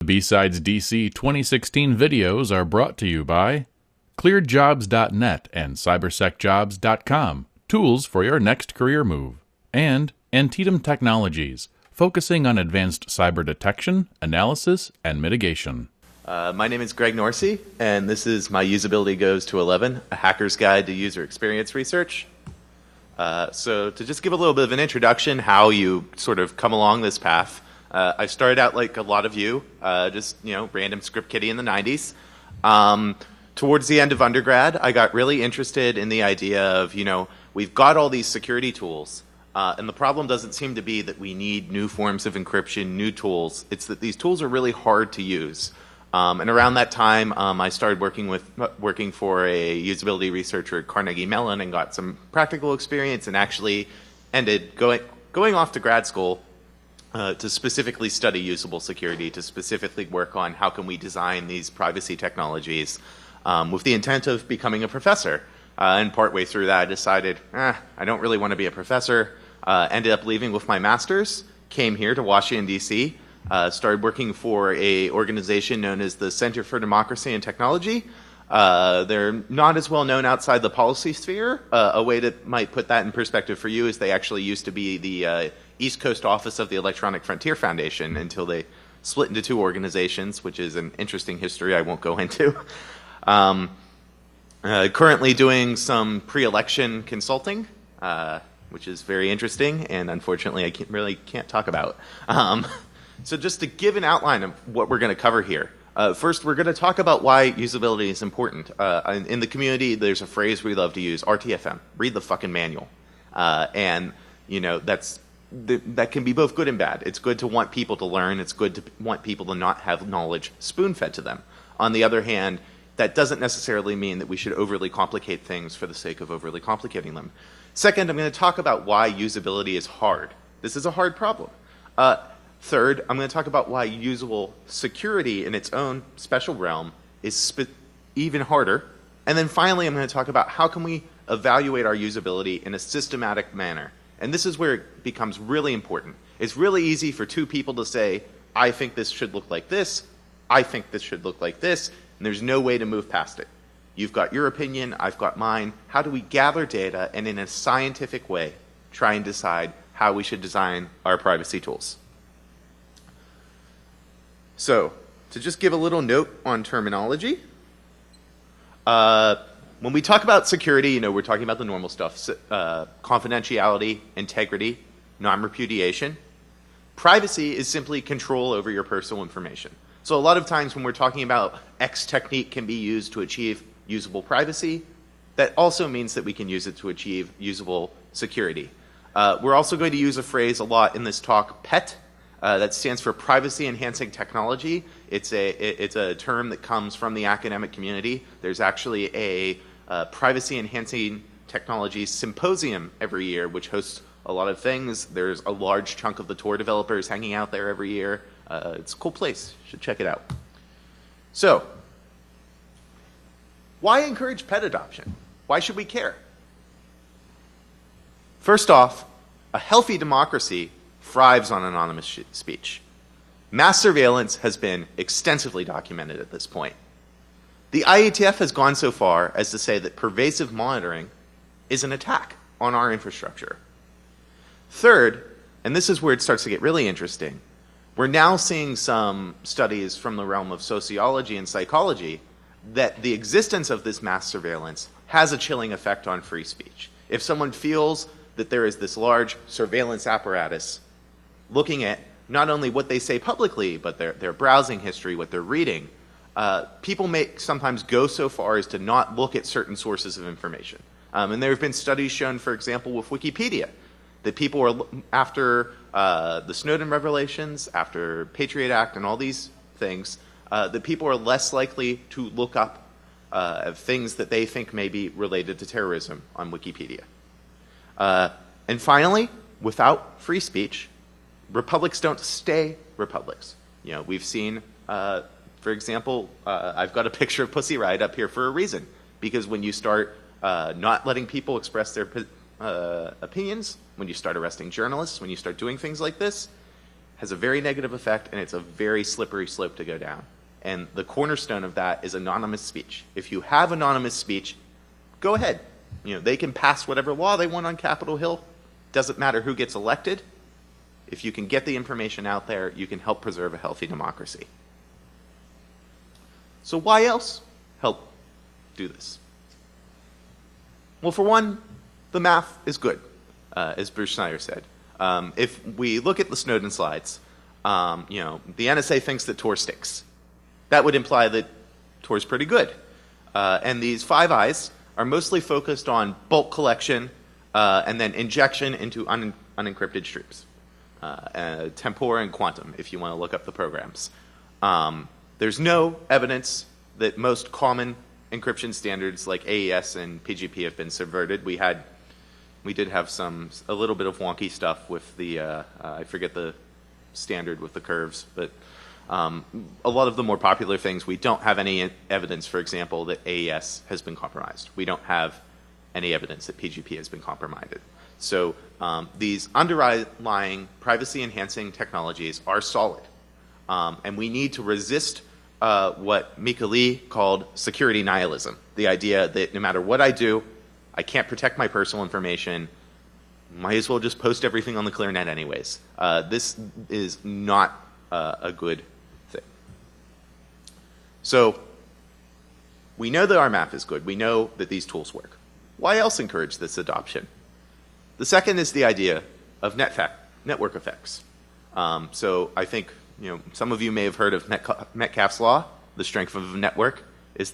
BSides DC 2016 videos are brought to you by clearedjobs.net and cybersecjobs.com, tools for your next career move, and Antietam Technologies, focusing on advanced cyber detection, analysis, and mitigation. My name is Greg Norsey, and this is my Usability Goes to 11, a hacker's guide to user experience research. So to just give a little bit of an introduction, how you sort of come along this path. I started out like a lot of you, just random script kiddie in the 90s. Towards the end of undergrad, I got really interested in the idea of, we've got all these security tools, and the problem doesn't seem to be that we need new forms of encryption, new tools. It's that these tools are really hard to use. And around that time, I started working for a usability researcher at Carnegie Mellon and got some practical experience, and actually ended going off to grad school to specifically study usable security, to specifically work on how can we design these privacy technologies with the intent of becoming a professor. And partway through that, I decided, I don't really want to be a professor. Ended up leaving with my master's, came here to Washington, D.C., started working for an organization known as the Center for Democracy and Technology. They're not as well known outside the policy sphere. A way that might put that in perspective for you is they actually used to be the East Coast office of the Electronic Frontier Foundation until they split into two organizations, which is an interesting history I won't go into. Currently doing some pre-election consulting, which is very interesting, and unfortunately I can't talk about. So just to give an outline of what we're going to cover here. First, we're going to talk about why usability is important. In the community, there's a phrase we love to use, RTFM, read the fucking manual. And that can be both good and bad. It's good to want people to learn. It's good to want people to not have knowledge spoon-fed to them. On the other hand, that doesn't necessarily mean that we should overly complicate things for the sake of overly complicating them. Second, I'm going to talk about why usability is hard. This is a hard problem. Third, I'm going to talk about why usable security in its own special realm is even harder. And then finally, I'm going to talk about how can we evaluate our usability in a systematic manner. And this is where it becomes really important. It's really easy for two people to say, I think this should look like this, I think this should look like this, and there's no way to move past it. You've got your opinion, I've got mine. How do we gather data and in a scientific way try and decide how we should design our privacy tools? So, to just give a little note on terminology, when we talk about security, we're talking about the normal stuff, confidentiality, integrity, non-repudiation. Privacy is simply control over your personal information. So a lot of times when we're talking about X technique can be used to achieve usable privacy, that also means that we can use it to achieve usable security. We're also going to use a phrase a lot in this talk, PET. That stands for Privacy Enhancing Technology. It's a term that comes from the academic community. There's actually a Privacy Enhancing Technology Symposium every year, which hosts a lot of things. There's a large chunk of the Tor developers hanging out there every year. It's a cool place. You should check it out. So, why encourage pet adoption? Why should we care? First off, a healthy democracy thrives on anonymous speech. Mass surveillance has been extensively documented at this point. The IETF has gone so far as to say that pervasive monitoring is an attack on our infrastructure. Third, and this is where it starts to get really interesting, we're now seeing some studies from the realm of sociology and psychology that the existence of this mass surveillance has a chilling effect on free speech. If someone feels that there is this large surveillance apparatus looking at not only what they say publicly, but their browsing history, what they're reading, people may sometimes go so far as to not look at certain sources of information. And there have been studies shown, for example, with Wikipedia, that people are, after the Snowden revelations, after Patriot Act and all these things, that people are less likely to look up things that they think may be related to terrorism on Wikipedia. And finally, without free speech, republics don't stay republics. We've seen, for example, I've got a picture of Pussy Riot up here for a reason. Because when you start not letting people express their opinions, when you start arresting journalists, when you start doing things like this, has a very negative effect, and it's a very slippery slope to go down. And the cornerstone of that is anonymous speech. If you have anonymous speech, go ahead. They can pass whatever law they want on Capitol Hill. Doesn't matter who gets elected. If you can get the information out there, you can help preserve a healthy democracy. So why else help do this? Well, for one, the math is good, as Bruce Schneier said. If we look at the Snowden slides, the NSA thinks that Tor sticks. That would imply that Tor is pretty good. And these 5 eyes are mostly focused on bulk collection and then injection into unencrypted streams. Tempora and Quantum, if you want to look up the programs. There's no evidence that most common encryption standards like AES and PGP have been subverted. We did have a little bit of wonky stuff with the I forget the standard with the curves, but a lot of the more popular things, we don't have any evidence, for example, that AES has been compromised. We don't have any evidence that PGP has been compromised. So these underlying privacy-enhancing technologies are solid. And we need to resist what Mika Lee called security nihilism, the idea that no matter what I do, I can't protect my personal information, might as well just post everything on the ClearNet anyways. This is not a good thing. So we know that our map is good. We know that these tools work. Why else encourage this adoption? The second is the idea of network effects. So I think some of you may have heard of Metcalfe's law. The strength of a network is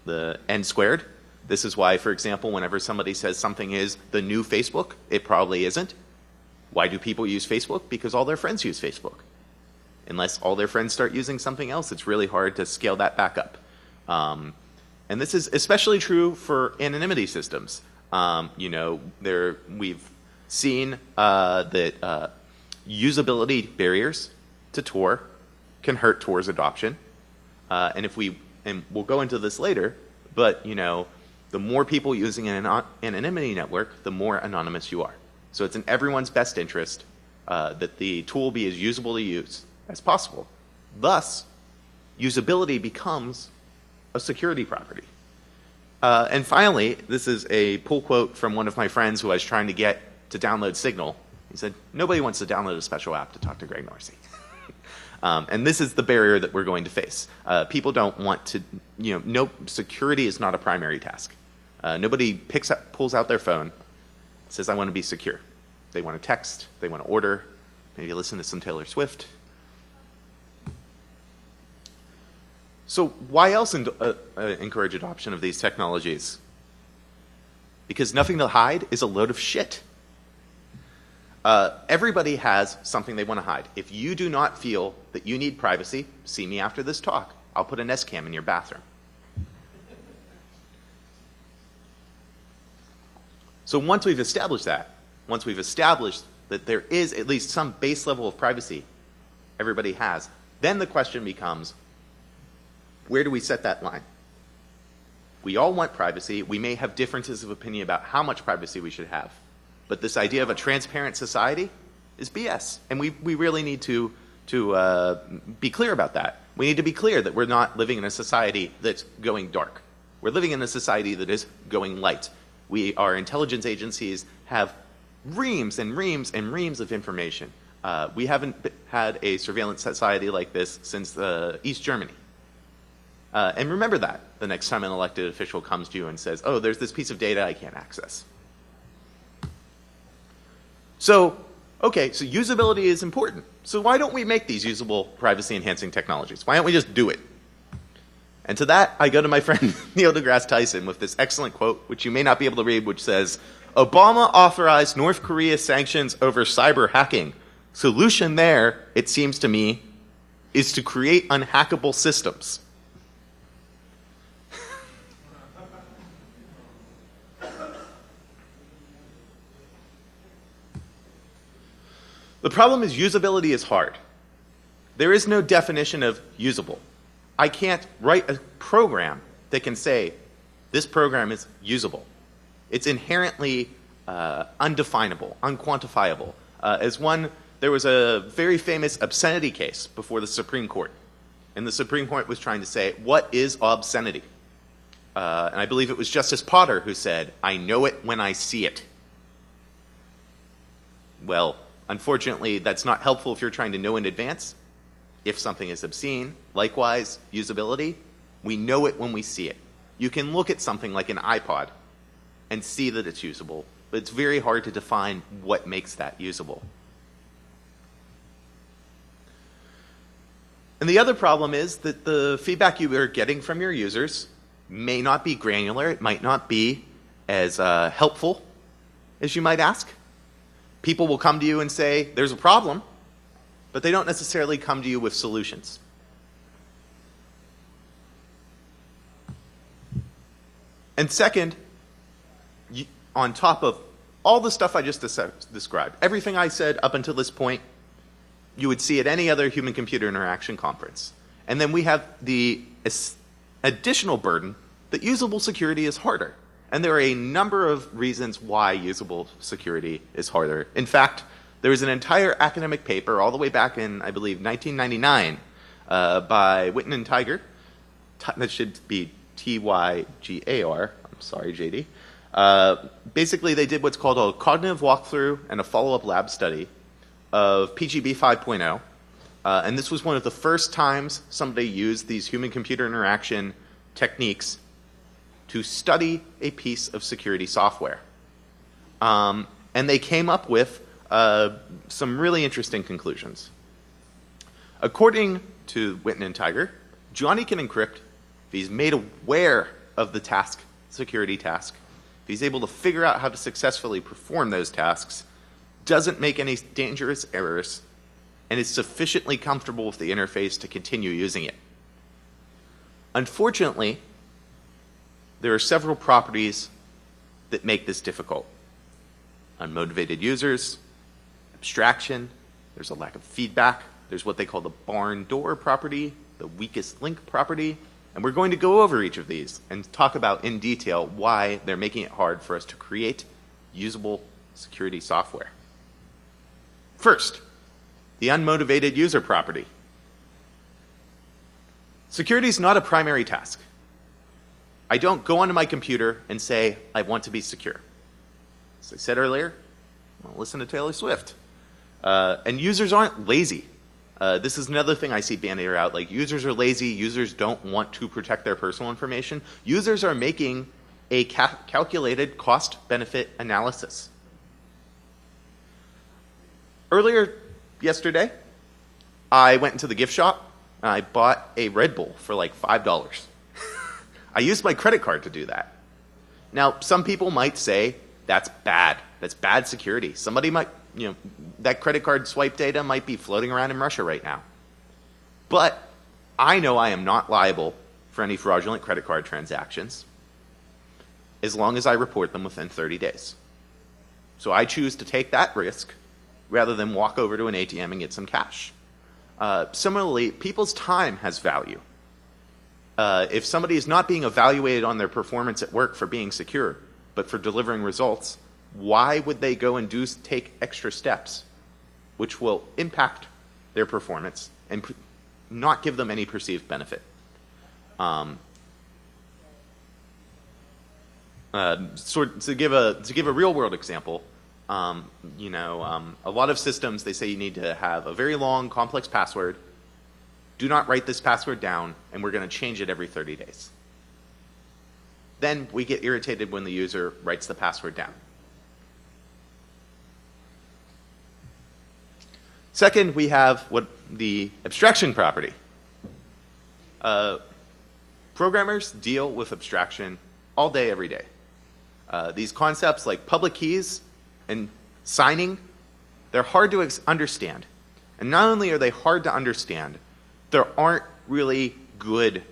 the n squared. This is why, for example, whenever somebody says something is the new Facebook, it probably isn't. Why do people use Facebook? Because all their friends use Facebook. Unless all their friends start using something else, it's really hard to scale that back up. And this is especially true for anonymity systems. We've seen that usability barriers to Tor can hurt Tor's adoption. And we'll go into this later, but the more people using an anonymity network, the more anonymous you are. So it's in everyone's best interest that the tool be as usable to use as possible. Thus, usability becomes a security property. And finally, this is a pull quote from one of my friends who I was trying to get to download Signal. He said, "Nobody wants to download a special app to talk to Greg Norsey." And this is the barrier that we're going to face. People don't want to, no, security is not a primary task. Nobody pulls out their phone, and says, "I want to be secure." They want to text, they want to order, maybe listen to some Taylor Swift. So why else encourage adoption of these technologies? Because nothing to hide is a load of shit. Everybody has something they want to hide. If you do not feel that you need privacy, see me after this talk. I'll put a Nest Cam in your bathroom. So once we've established that there is at least some base level of privacy everybody has, then the question becomes, where do we set that line? We all want privacy. We may have differences of opinion about how much privacy we should have. But this idea of a transparent society is BS. And we really need to be clear about that. We need to be clear that we're not living in a society that's going dark. We're living in a society that is going light. Our intelligence agencies have reams and reams and reams of information. We haven't had a surveillance society like this since East Germany. And remember that the next time an elected official comes to you and says, "Oh, there's this piece of data I can't access." So usability is important. So why don't we make these usable privacy-enhancing technologies? Why don't we just do it? And to that, I go to my friend Neil deGrasse Tyson with this excellent quote, which you may not be able to read, which says, "Obama authorized North Korea sanctions over cyber hacking. Solution there, it seems to me, is to create unhackable systems." The problem is usability is hard. There is no definition of usable. I can't write a program that can say, this program is usable. It's inherently undefinable, unquantifiable. As one there was a very famous obscenity case before the Supreme Court. And the Supreme Court was trying to say, what is obscenity? And I believe it was Justice Potter who said, I know it when I see it. Well, unfortunately, that's not helpful if you're trying to know in advance if something is obscene. Likewise, usability, we know it when we see it. You can look at something like an iPod and see that it's usable, but it's very hard to define what makes that usable. And the other problem is that the feedback you are getting from your users may not be granular. It might not be as helpful as you might ask. People will come to you and say, there's a problem, but they don't necessarily come to you with solutions. And second, on top of all the stuff I just described, everything I said up until this point, you would see at any other human-computer interaction conference. And then we have the additional burden that usable security is harder. And there are a number of reasons why usable security is harder. In fact, there was an entire academic paper all the way back in, I believe, 1999 by Witten and Tiger. That should be Tygar. I'm sorry, JD. Basically, they did what's called a cognitive walkthrough and a follow-up lab study of PGB 5.0. And this was one of the first times somebody used these human-computer interaction techniques to study a piece of security software. And they came up with some really interesting conclusions. According to Witten and Tiger, Johnny can encrypt if he's made aware of the task, security task, if he's able to figure out how to successfully perform those tasks, doesn't make any dangerous errors, and is sufficiently comfortable with the interface to continue using it. Unfortunately, there are several properties that make this difficult. Unmotivated users, abstraction, there's a lack of feedback, there's what they call the barn door property, the weakest link property, and we're going to go over each of these and talk about in detail why they're making it hard for us to create usable security software. First, the unmotivated user property. Security is not a primary task. I don't go onto my computer and say, I want to be secure. As I said earlier, well, listen to Taylor Swift. And users aren't lazy. This is another thing I see bandied out. Like, users are lazy. Users don't want to protect their personal information. Users are making a calculated cost-benefit analysis. Earlier yesterday, I went into the gift shop and I bought a Red Bull for like $5. I used my credit card to do that. Now, some people might say that's bad. That's bad security. Somebody might, that credit card swipe data might be floating around in Russia right now. But I know I am not liable for any fraudulent credit card transactions as long as I report them within 30 days. So I choose to take that risk rather than walk over to an ATM and get some cash. Similarly, people's time has value. If somebody is not being evaluated on their performance at work for being secure, but for delivering results, why would they go and take extra steps which will impact their performance and not give them any perceived benefit? To give a real world example, a lot of systems, they say you need to have a very long, complex password. Do not write this password down, and we're going to change it every 30 days. Then we get irritated when the user writes the password down. Second, we have the abstraction property. Programmers deal with abstraction all day, every day. These concepts like public keys and signing, they're hard to understand. And not only are they hard to understand, there aren't really good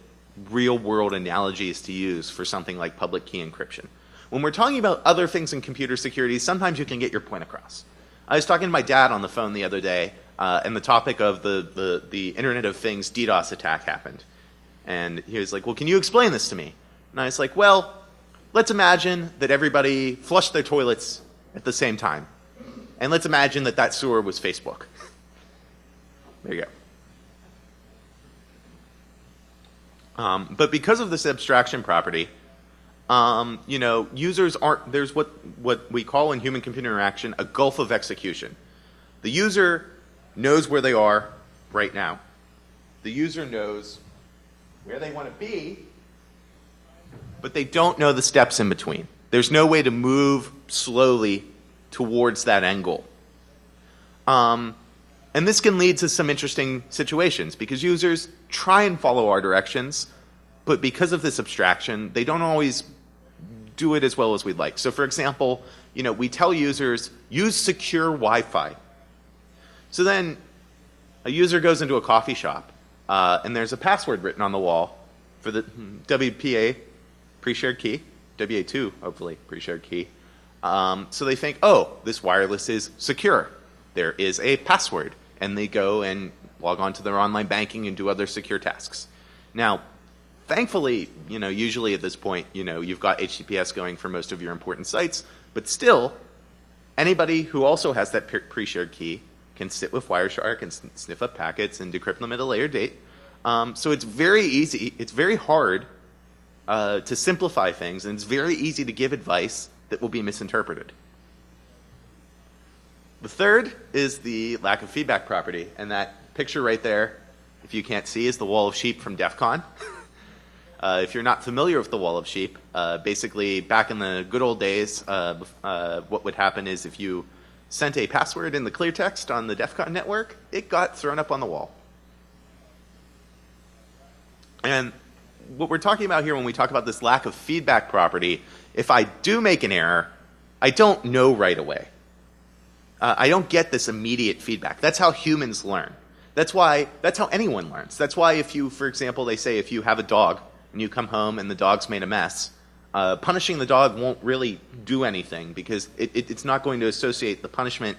real-world analogies to use for something like public key encryption. When we're talking about other things in computer security, sometimes you can get your point across. I was talking to my dad on the phone the other day, and the topic of the Internet of Things DDoS attack happened. And he was like, well, can you explain this to me? And I was like, well, let's imagine that everybody flushed their toilets at the same time. And let's imagine that sewer was Facebook. There you go. But because of this abstraction property, users aren't, there's what we call in human-computer interaction a gulf of execution. The user knows where they are right now. The user knows where they want to be, but they don't know the steps in between. There's no way to move slowly towards that end goal. And this can lead to some interesting situations because users try and follow our directions, but because of this abstraction, they don't always do it as well as we'd like. So for example, we tell users, use secure Wi-Fi. So then a user goes into a coffee shop, and there's a password written on the wall for the WPA pre-shared key, WA2, hopefully, pre-shared key. So they think, oh, this wireless is secure. There is a password. And they go and log on to their online banking and do other secure tasks. Now, thankfully, usually at this point, you've got HTTPS going for most of your important sites. But still, anybody who also has that pre-shared key can sit with Wireshark and sniff up packets and decrypt them at a later date. So it's very easy. It's very hard to simplify things, and it's very easy to give advice that will be misinterpreted. The third is the lack of feedback property, and that picture right there, if you can't see, is the wall of sheep from DEF CON. If you're not familiar with the wall of sheep, basically back in the good old days, what would happen is if you sent a password in the clear text on the DEF CON network, it got thrown up on the wall. And what we're talking about here when we talk about this lack of feedback property, if I do make an error, I don't know right away. I don't get this immediate feedback. That's how humans learn. That's how anyone learns. That's why if you, for example, they say if you have a dog and you come home and the dog's made a mess, punishing the dog won't really do anything because it's not going to associate the punishment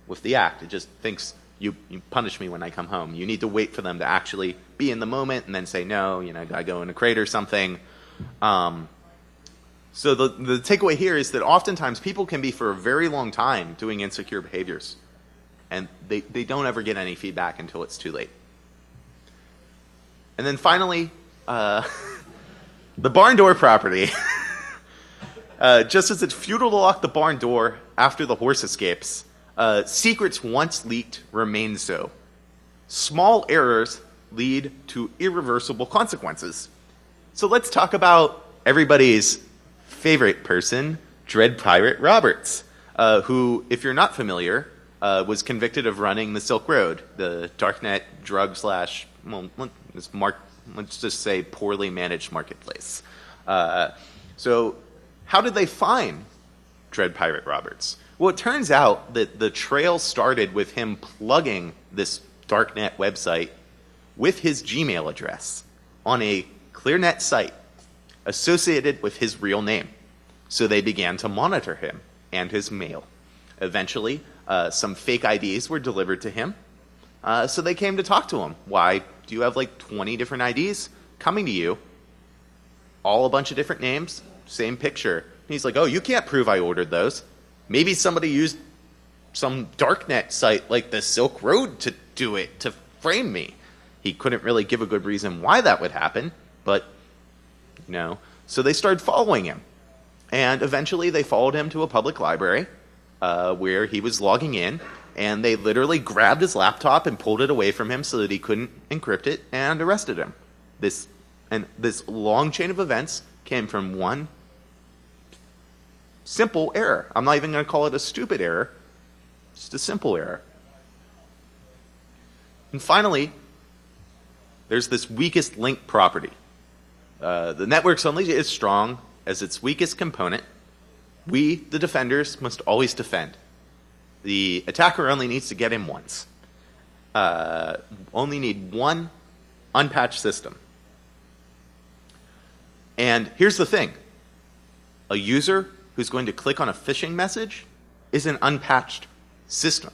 with the act. It just thinks you punish me when I come home. You need to wait for them to actually be in the moment and then say, no, I gotta go in a crate or something. So the takeaway here is that oftentimes people can be for a very long time doing insecure behaviors, and they don't ever get any feedback until it's too late. And then finally, the barn door property. Just as it's futile to lock the barn door after the horse escapes, secrets once leaked remain so. Small errors lead to irreversible consequences. So let's talk about everybody's favorite person, Dread Pirate Roberts, who, if you're not familiar, was convicted of running the Silk Road, the darknet drug slash, well, let's just say poorly managed marketplace. So how did they find Dread Pirate Roberts? Well, it turns out that the trail started with him plugging this darknet website with his Gmail address on a ClearNet site associated with his real name. So they began to monitor him and his mail. Eventually, some fake IDs were delivered to him. So they came to talk to him. Why do you have like 20 different IDs coming to you? All a bunch of different names, same picture. And he's like, oh, you can't prove I ordered those. Maybe somebody used some darknet site like the Silk Road to do it, to frame me. He couldn't really give a good reason why that would happen, but so they started following him. And eventually they followed him to a public library where he was logging in, and they literally grabbed his laptop and pulled it away from him so that he couldn't encrypt it and arrested him. This long chain of events came from one simple error. I'm not even going to call it a stupid error, just a simple error. And finally, there's this weakest link property. The network's only as strong as its weakest component. We, the defenders, must always defend. The attacker only needs to get in once. Only need one unpatched system. And here's the thing. A user who's going to click on a phishing message is an unpatched system.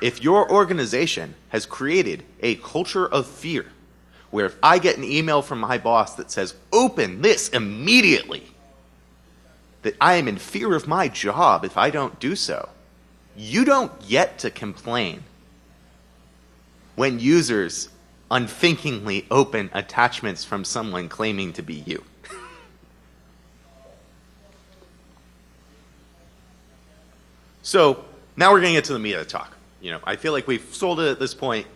If your organization has created a culture of fear, where if I get an email from my boss that says, open this immediately, that I am in fear of my job if I don't do so, you don't get to complain. when users unthinkingly open attachments from someone claiming to be you. So now we're going to get to the meat of the talk. I feel like we've sold it at this point.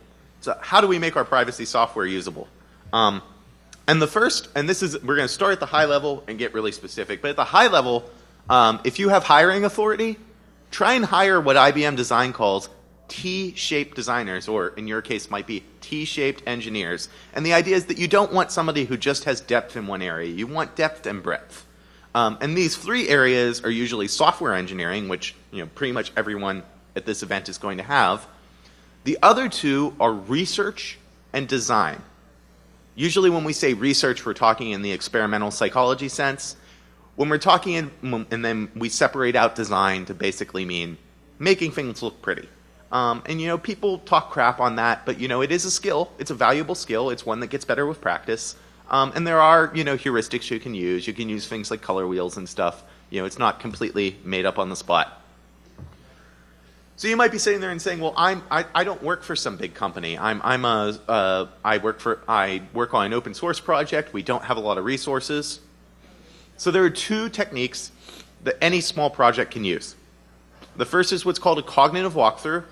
So how do we make our privacy software usable? And the first, and we're going to start at the high level and get really specific. But at the high level, if you have hiring authority, try and hire what IBM Design calls T-shaped designers, or in your case might be T-shaped engineers. And the idea is that you don't want somebody who just has depth in one area. You want depth and breadth. And these three areas are usually software engineering, which pretty much everyone at this event is going to have. The other two are research and design. Usually when we say research, we're talking in the experimental psychology sense. When we're talking and then we separate out design to basically mean making things look pretty. And people talk crap on that, but it is a skill. It's a valuable skill. It's one that gets better with practice. And there are heuristics you can use. You can use things like color wheels and stuff. It's not completely made up on the spot. So you might be sitting there and saying, well, I don't work for some big company. I work on an open source project. We don't have a lot of resources. So there are two techniques that any small project can use. The first is what's called a cognitive walkthrough,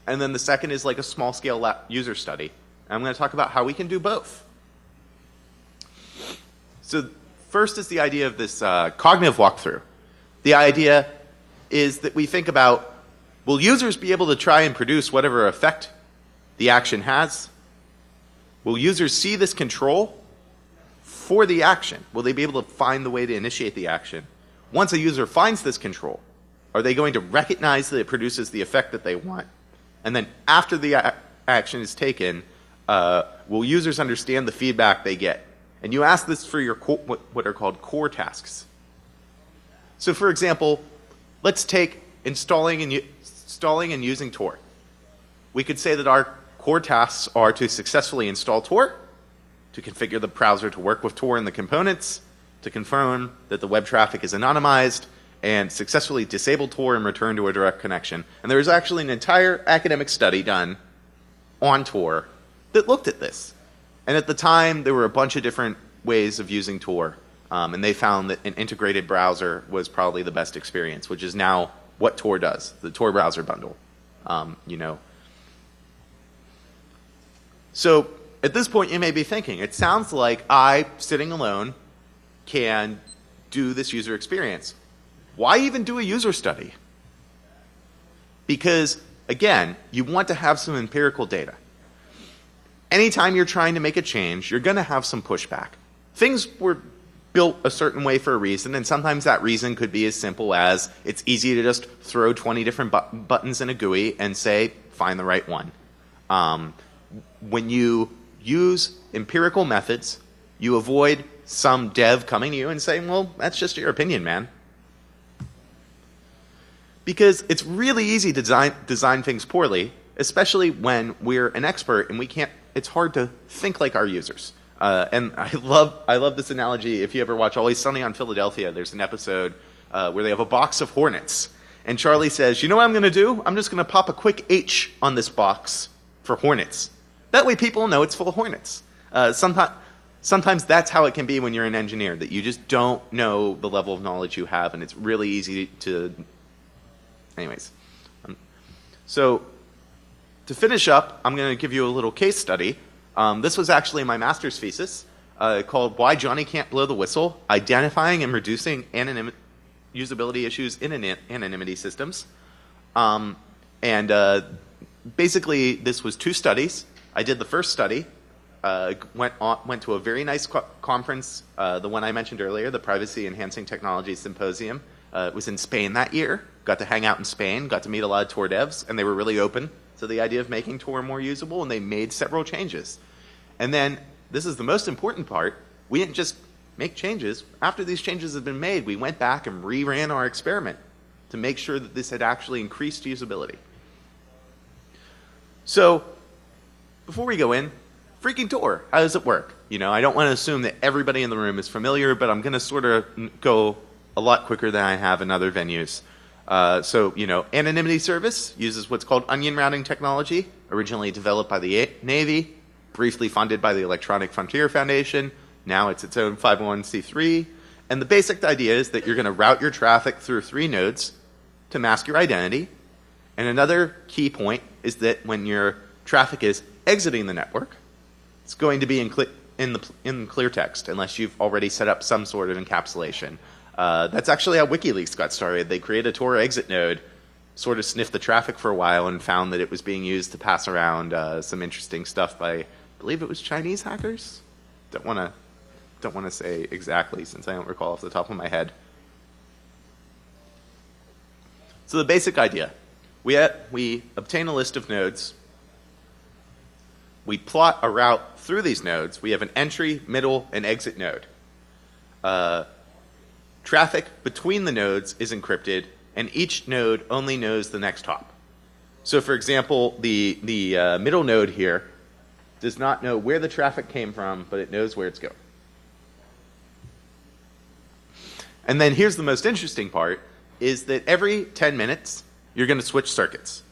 and then the second is like a small scale user study. And I'm going to talk about how we can do both. So first is the idea of this cognitive walkthrough. The idea is that we think about, will users be able to try and produce whatever effect the action has? Will users see this control for the action? Will they be able to find the way to initiate the action? Once a user finds this control, are they going to recognize that it produces the effect that they want? And then after the action is taken, will users understand the feedback they get? And you ask this for your what are called core tasks. So for example, let's take installing and using Tor. We could say that our core tasks are to successfully install Tor, to configure the browser to work with Tor and the components, to confirm that the web traffic is anonymized, and successfully disable Tor and return to a direct connection. And there was actually an entire academic study done on Tor that looked at this. And at the time, there were a bunch of different ways of using Tor, and they found that an integrated browser was probably the best experience, which is now what Tor does, the Tor browser bundle. So at this point, you may be thinking, it sounds like I, sitting alone, can do this user experience. Why even do a user study? Because, again, you want to have some empirical data. Anytime you're trying to make a change, you're going to have some pushback. Things were built a certain way for a reason, and sometimes that reason could be as simple as it's easy to just throw 20 different buttons in a GUI and say, find the right one. When you use empirical methods, you avoid some dev coming to you and saying, well, that's just your opinion, man. Because it's really easy to design things poorly, especially when we're an expert and we can't. It's hard to think like our users. And I love this analogy. If you ever watch Always Sunny on Philadelphia, there's an episode where they have a box of hornets. And Charlie says, you know what I'm going to do? I'm just going to pop a quick H on this box for hornets. That way people know it's full of hornets. Sometimes that's how it can be when you're an engineer, that you just don't know the level of knowledge you have, and it's really easy to... Anyways. So to finish up, I'm going to give you a little case study. This was actually my master's thesis called Why Johnny Can't Blow the Whistle, Identifying and Reducing Usability Issues in Anonymity Systems. Basically, this was two studies. I did the first study, went to a very nice conference, the one I mentioned earlier, the Privacy Enhancing Technology Symposium. It was in Spain that year. Got to hang out in Spain, got to meet a lot of Tor devs, and they were really open to the idea of making Tor more usable, and they made several changes. And then, this is the most important part, we didn't just make changes. After these changes had been made, we went back and reran our experiment to make sure that this had actually increased usability. So, before we go in, freaking Tor, how does it work? I don't want to assume that everybody in the room is familiar, but I'm going to sort of go a lot quicker than I have in other venues. So, anonymity service uses what's called onion routing technology, originally developed by the Navy, briefly funded by the Electronic Frontier Foundation. Now it's its own 501c3. And the basic idea is that you're going to route your traffic through 3 nodes to mask your identity. And another key point is that when your traffic is exiting the network, it's going to be in clear text, unless you've already set up some sort of encapsulation. That's actually how WikiLeaks got started. They created a Tor exit node, sort of sniffed the traffic for a while, and found that it was being used to pass around some interesting stuff by, I believe it was Chinese hackers. Don't want to say exactly, since I don't recall off the top of my head. So the basic idea, we obtain a list of nodes. We plot a route through these nodes. We have an entry, middle, and exit node. Traffic between the nodes is encrypted, and each node only knows the next hop. So for example, the middle node here does not know where the traffic came from, but it knows where it's going. And then here's the most interesting part, is that every 10 minutes, you're going to switch circuits.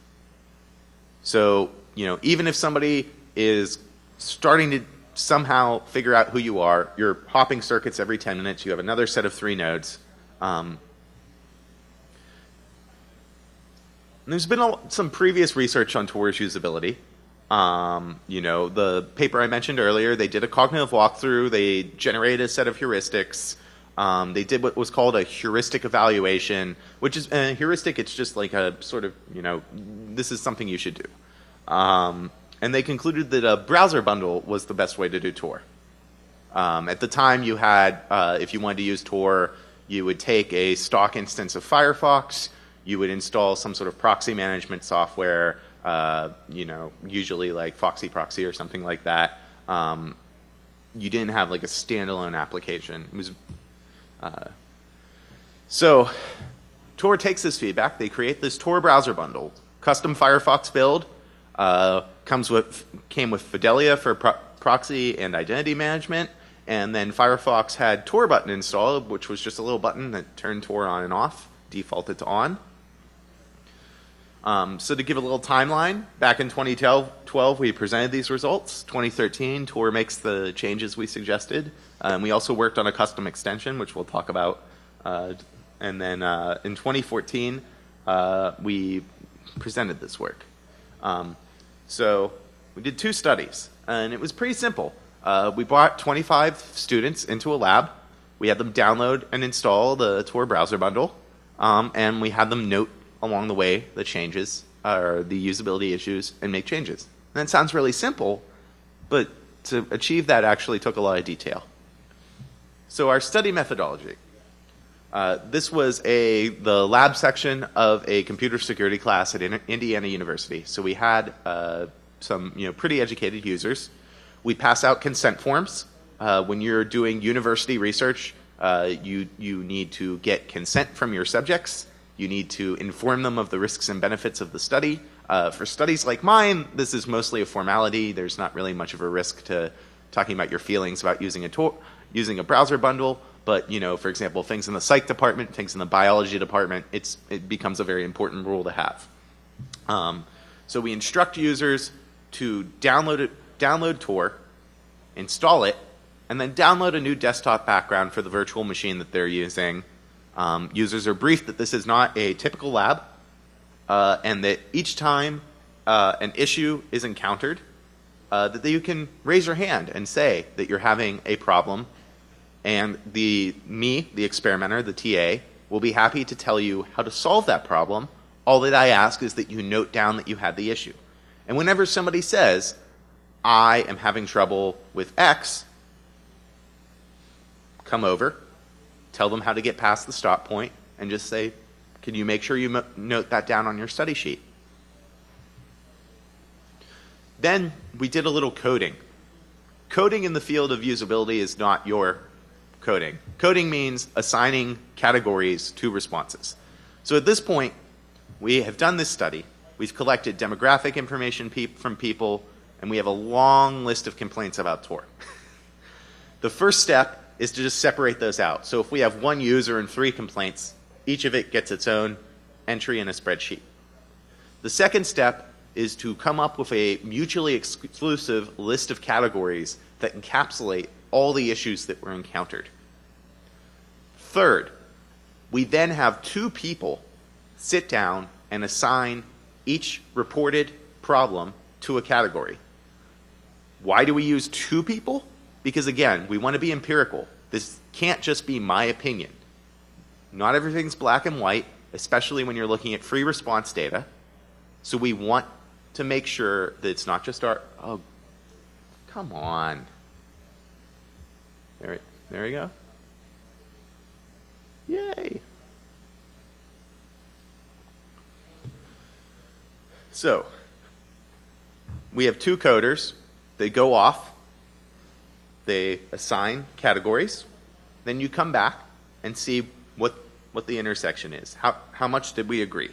So, even if somebody is starting to somehow figure out who you are, you're hopping circuits every 10 minutes, you have another set of 3 nodes. There's been some previous research on Tor's usability. The paper I mentioned earlier, they did a cognitive walkthrough, they generated a set of heuristics. They did what was called a heuristic evaluation, which is a heuristic. It's just like a sort of, this is something you should do. And they concluded that a browser bundle was the best way to do Tor. At the time, you had, if you wanted to use Tor, you would take a stock instance of Firefox, you would install some sort of proxy management software, usually like Foxy Proxy or something like that. You didn't have like a standalone application. It was so Tor takes this feedback. They create this Tor browser bundle, custom Firefox build, came with Fidelia for proxy and identity management, and then Firefox had Tor button installed, which was just a little button that turned Tor on and off, defaulted to on. So to give a little timeline, back in 2012, we presented these results. 2013, Tor makes the changes we suggested. We also worked on a custom extension, which we'll talk about. And then in 2014, we presented this work. So we did 2 studies, and it was pretty simple. We brought 25 students into a lab. We had them download and install the Tor browser bundle, and we had them note along the way the changes, or the usability issues, and make changes. And that sounds really simple, but to achieve that actually took a lot of detail. So our study methodology. This was the lab section of a computer security class at Indiana University. So we had some pretty educated users. We pass out consent forms. When you're doing university research, you need to get consent from your subjects. You need to inform them of the risks and benefits of the study. For studies like mine, this is mostly a formality. There's not really much of a risk to talking about your feelings about using a browser bundle. But, for example, things in the psych department, things in the biology department, it becomes a very important rule to have. So we instruct users to download Tor, install it, and then download a new desktop background for the virtual machine that they're using. Users are briefed that this is not a typical lab, and that each time an issue is encountered, that you can raise your hand and say that you're having a problem, and the experimenter, the TA, will be happy to tell you how to solve that problem. All that I ask is that you note down that you had the issue. And whenever somebody says, I am having trouble with X, come over, tell them how to get past the stop point, and just say, can you make sure you note that down on your study sheet? Then we did a little coding. Coding in the field of usability is not your coding. Coding means assigning categories to responses. So at this point, we have done this study. We've collected demographic information from people, and we have a long list of complaints about Tor. The first step is to just separate those out. So if we have one user and 3 complaints, each of it gets its own entry in a spreadsheet. The second step is to come up with a mutually exclusive list of categories that encapsulate all the issues that were encountered. Third, we then have two people sit down and assign each reported problem to a category. Why do we use two people? Because again, we want to be empirical. This can't just be my opinion. Not everything's black and white, especially when you're looking at free response data. So we want to make sure that it's not just our, oh, come on. There we go. Yay. So, we have two coders. They go off. They assign categories. Then you come back and see what the intersection is. How much did we agree?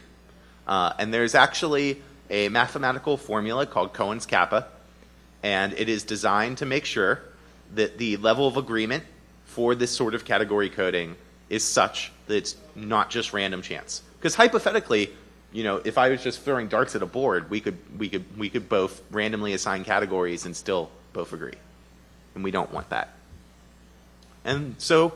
And there's actually a mathematical formula called Cohen's kappa, and it is designed to make sure that the level of agreement for this sort of category coding is such that it's not just random chance. Because hypothetically, you know, if I was just throwing darts at a board, we could both randomly assign categories and still both agree. And we don't want that. And so,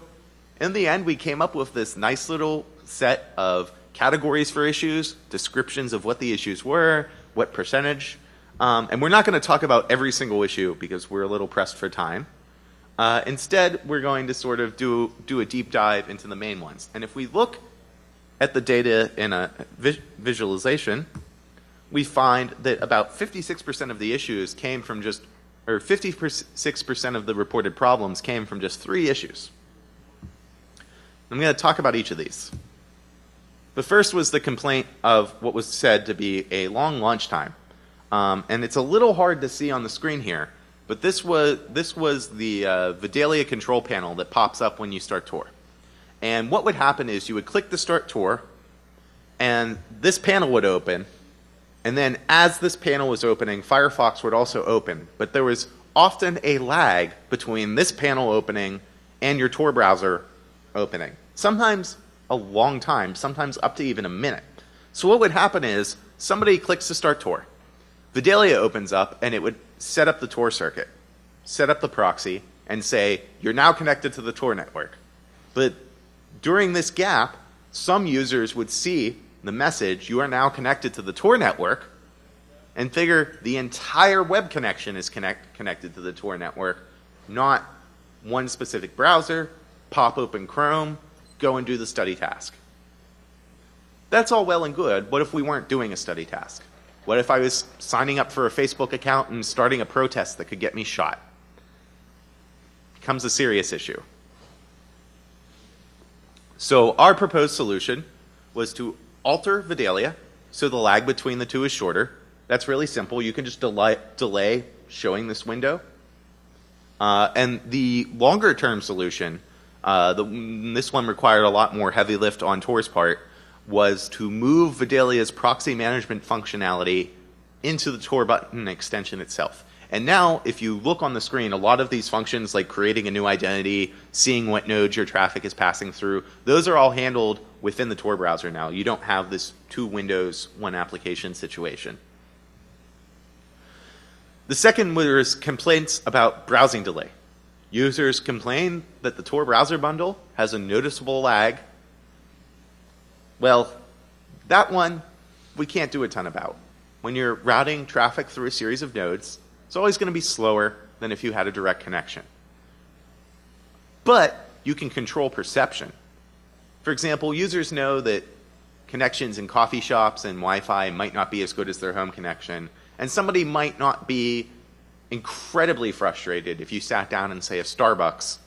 in the end, we came up with this nice little set of categories for issues, descriptions of what the issues were, what percentage. And we're not going to talk about every single issue because we're a little pressed for time. Instead, we're going to sort of do a deep dive into the main ones. And if we look at the data in a visualization, we find that about 56% of the issues came from just, or 56% of the reported problems came from just 3 issues. I'm going to talk about each of these. The first was the complaint of what was said to be a long launch time. And it's a little hard to see on the screen here, but this was the Vidalia control panel that pops up when you start Tor. And what would happen is you would click the Start Tor, and this panel would open, and then as this panel was opening, Firefox would also open. But there was often a lag between this panel opening and your Tor browser opening. Sometimes a long time, sometimes up to even a minute. So what would happen is somebody clicks to Start Tor. Vidalia opens up, and it would set up the Tor circuit, set up the proxy, and say, you're now connected to the Tor network. But during this gap, some users would see the message, you are now connected to the Tor network, and figure the entire web connection is connected to the Tor network, not one specific browser, pop open Chrome, go and do the study task. That's all well and good. What if we weren't doing a study task? What if I was signing up for a Facebook account and starting a protest that could get me shot? It becomes a serious issue. So our proposed solution was to alter Vidalia so the lag between the two is shorter. That's really simple. You can just delay showing this window. And the longer term solution, this one required a lot more heavy lift on Tor's part, was to move Vidalia's proxy management functionality into the Tor button extension itself. And now, if you look on the screen, a lot of these functions, like creating a new identity, seeing what nodes your traffic is passing through, those are all handled within the Tor browser now. You don't have this 2 windows, 1 application situation. The second was complaints about browsing delay. Users complain that the Tor browser bundle has a noticeable lag. Well, that one we can't do a ton about. When you're routing traffic through a series of nodes, it's always going to be slower than if you had a direct connection. But you can control perception. For example, users know that connections in coffee shops and Wi-Fi might not be as good as their home connection, and somebody might not be incredibly frustrated if you sat down in, say, a Starbucks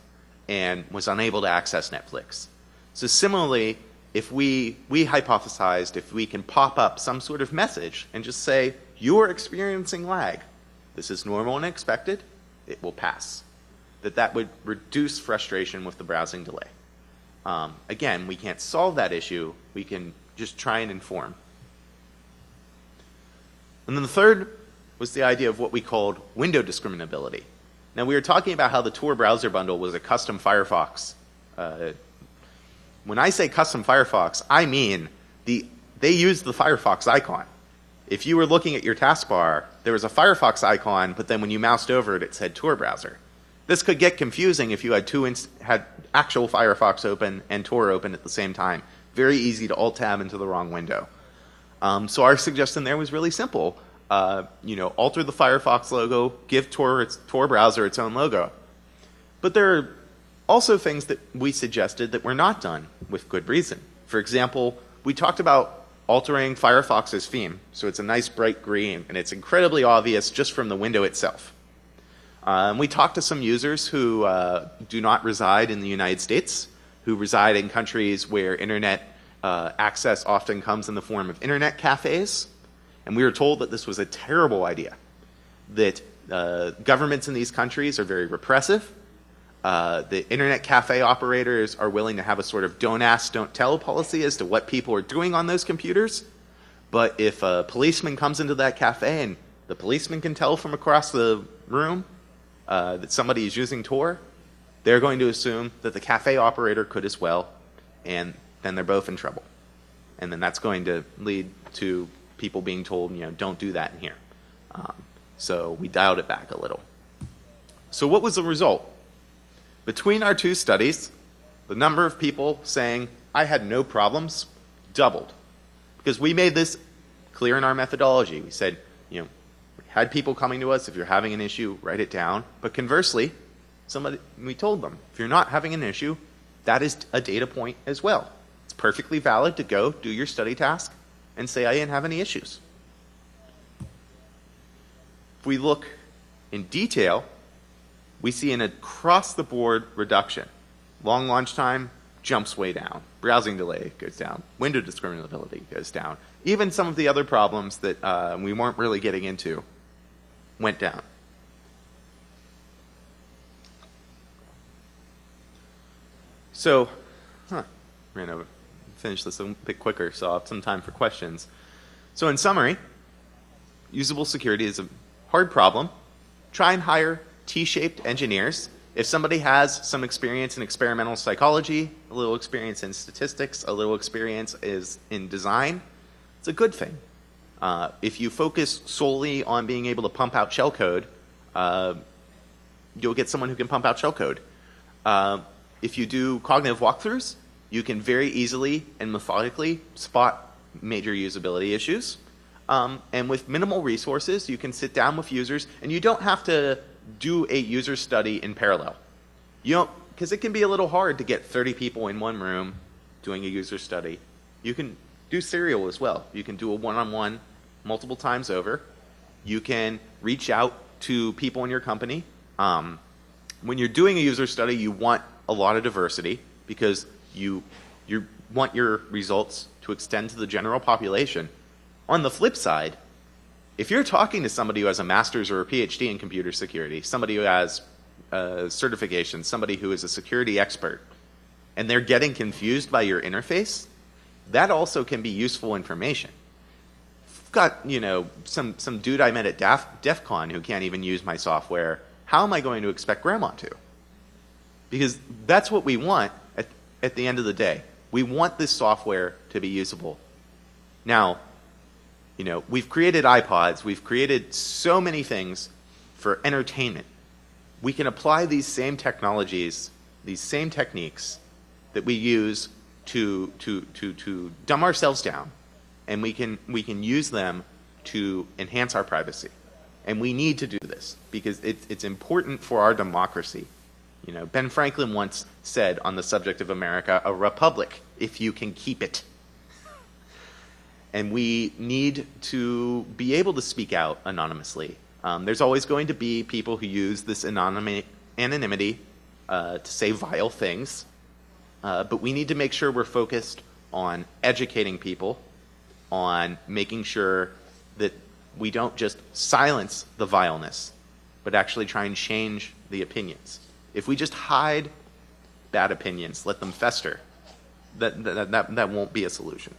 and was unable to access Netflix. So similarly, if we hypothesized if we can pop up some sort of message and just say, you're experiencing lag, this is normal and expected, it will pass. That would reduce frustration with the browsing delay. Again, we can't solve that issue, we can just try and inform. And then the third was the idea of what we called window discriminability. Now, we were talking about how the Tor browser bundle was a custom Firefox. When I say custom Firefox, I mean the they used the Firefox icon. If you were looking at your taskbar, there was a Firefox icon, but then when you moused over it, it said Tor browser. This could get confusing if you had had actual Firefox open and Tor open at the same time. Very easy to alt-tab into the wrong window. So our suggestion there was really simple. Alter the Firefox logo, give Tor browser its own logo. But there are also things that we suggested that were not done with good reason. For example, we talked about altering Firefox's theme, so it's a nice bright green, and it's incredibly obvious just from the window itself. We talked to some users who do not reside in the United States, who reside in countries where internet access often comes in the form of internet cafes, and we were told that this was a terrible idea, that governments in these countries are very repressive. The internet cafe operators are willing to have a sort of don't ask, don't tell policy as to what people are doing on those computers. But if a policeman comes into that cafe and the policeman can tell from across the room that somebody is using Tor, they're going to assume that the cafe operator could as well, and then they're both in trouble. And then that's going to lead to people being told, don't do that in here. So we dialed it back a little. So what was the result? Between our two studies, the number of people saying, I had no problems, doubled. Because we made this clear in our methodology. We said, we had people coming to us, if you're having an issue, write it down. But conversely, we told them, if you're not having an issue, that is a data point as well. It's perfectly valid to go do your study task and say, I didn't have any issues. If we look in detail, we see an across-the-board reduction. Long launch time jumps way down. Browsing delay goes down. Window discriminability goes down. Even some of the other problems that we weren't really getting into went down. So, ran over. Finish this a bit quicker, so I'll have some time for questions. So in summary, usable security is a hard problem. Try and hire T-shaped engineers. If somebody has some experience in experimental psychology, a little experience in statistics, a little experience in design, it's a good thing. If you focus solely on being able to pump out shellcode, you'll get someone who can pump out shellcode. If you do cognitive walkthroughs, you can very easily and methodically spot major usability issues. And with minimal resources, you can sit down with users, and you don't have to do a user study in parallel. Because it can be a little hard to get 30 people in one room doing a user study. You can do serial as well. You can do a one-on-one multiple times over. You can reach out to people in your company. When you're doing a user study, you want a lot of diversity because you want your results to extend to the general population. On the flip side, if you're talking to somebody who has a master's or a PhD in computer security, somebody who has certification, somebody who is a security expert, and they're getting confused by your interface, that also can be useful information. I've got, some dude I met at DEF CON who can't even use my software. How am I going to expect grandma to? Because that's what we want at the end of the day. We want this software to be usable. Now, we've created iPods. We've created so many things for entertainment. We can apply these same technologies, these same techniques that we use to dumb ourselves down, and we can use them to enhance our privacy. And we need to do this because it's important for our democracy. Ben Franklin once said on the subject of America, a republic if you can keep it. And we need to be able to speak out anonymously. There's always going to be people who use this anonymity to say vile things. But we need to make sure we're focused on educating people, on making sure that we don't just silence the vileness, but actually try and change the opinions. If we just hide bad opinions, let them fester, that won't be a solution.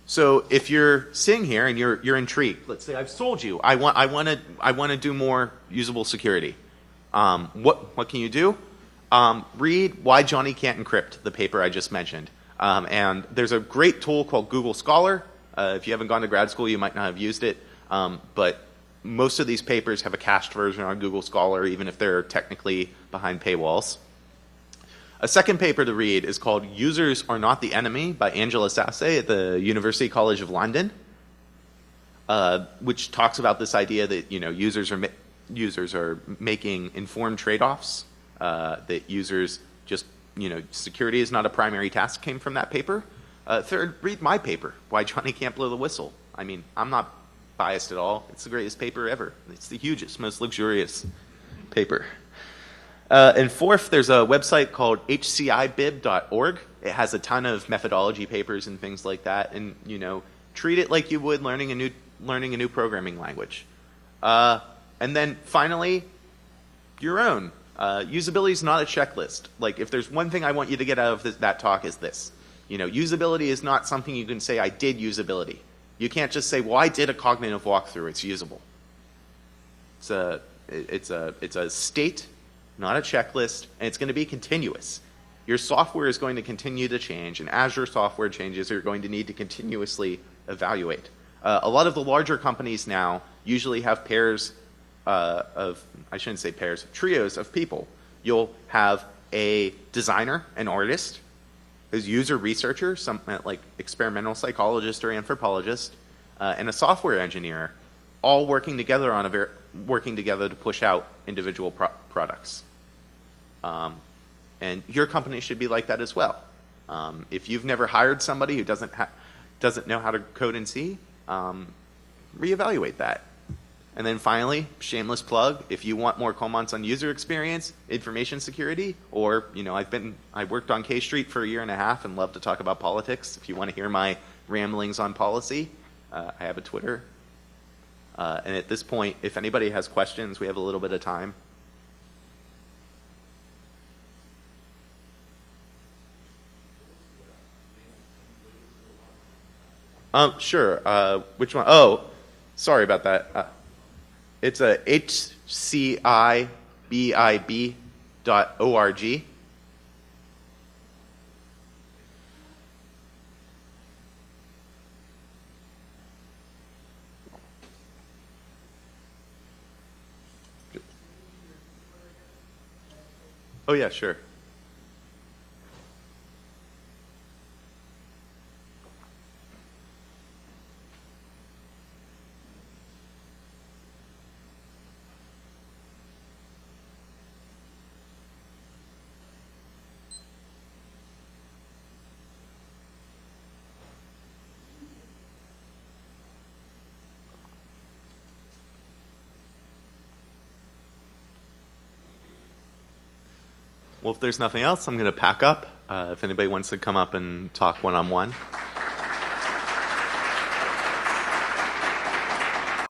So if you're sitting here and you're intrigued, let's say I've sold you, I want to do more usable security. What can you do? Read Why Johnny Can't Encrypt, the paper I just mentioned. And there's a great tool called Google Scholar. If you haven't gone to grad school, you might not have used it. But most of these papers have a cached version on Google Scholar, even if they're technically behind paywalls. A second paper to read is called Users Are Not the Enemy by Angela Sasse at the University College of London, which talks about this idea that users are making informed trade-offs, that users just, security is not a primary task, came from that paper. Third, read my paper, Why Johnny Can't Blow the Whistle. I mean, I'm not biased at all. It's the greatest paper ever. It's the hugest, most luxurious paper. And fourth, there's a website called hcibib.org. It has a ton of methodology papers and things like that. And, treat it like you would learning a new programming language. And then finally, your own. Usability is not a checklist. Like, if there's one thing I want you to get out of that talk is this. Usability is not something you can say, I did usability. You can't just say, well, I did a cognitive walkthrough, it's usable. It's a state, not a checklist, and it's going to be continuous. Your software is going to continue to change, and as your software changes, you're going to need to continuously evaluate. A lot of the larger companies now usually have pairs trios of people. You'll have a designer, an artist, a user researcher, some like experimental psychologist or anthropologist, and a software engineer, all working together to push out individual products. And your company should be like that as well. If you've never hired somebody who doesn't know how to code in C, reevaluate that. And then finally, shameless plug, if you want more comments on user experience, information security, or I worked on K Street for 1.5 years and love to talk about politics. If you want to hear my ramblings on policy, I have a Twitter. And at this point, if anybody has questions, we have a little bit of time. Sure. Which one? Oh, sorry about that. It's a hcibib.org. Oh, yeah, sure. Well, if there's nothing else, I'm going to pack up. If anybody wants to come up and talk one-on-one.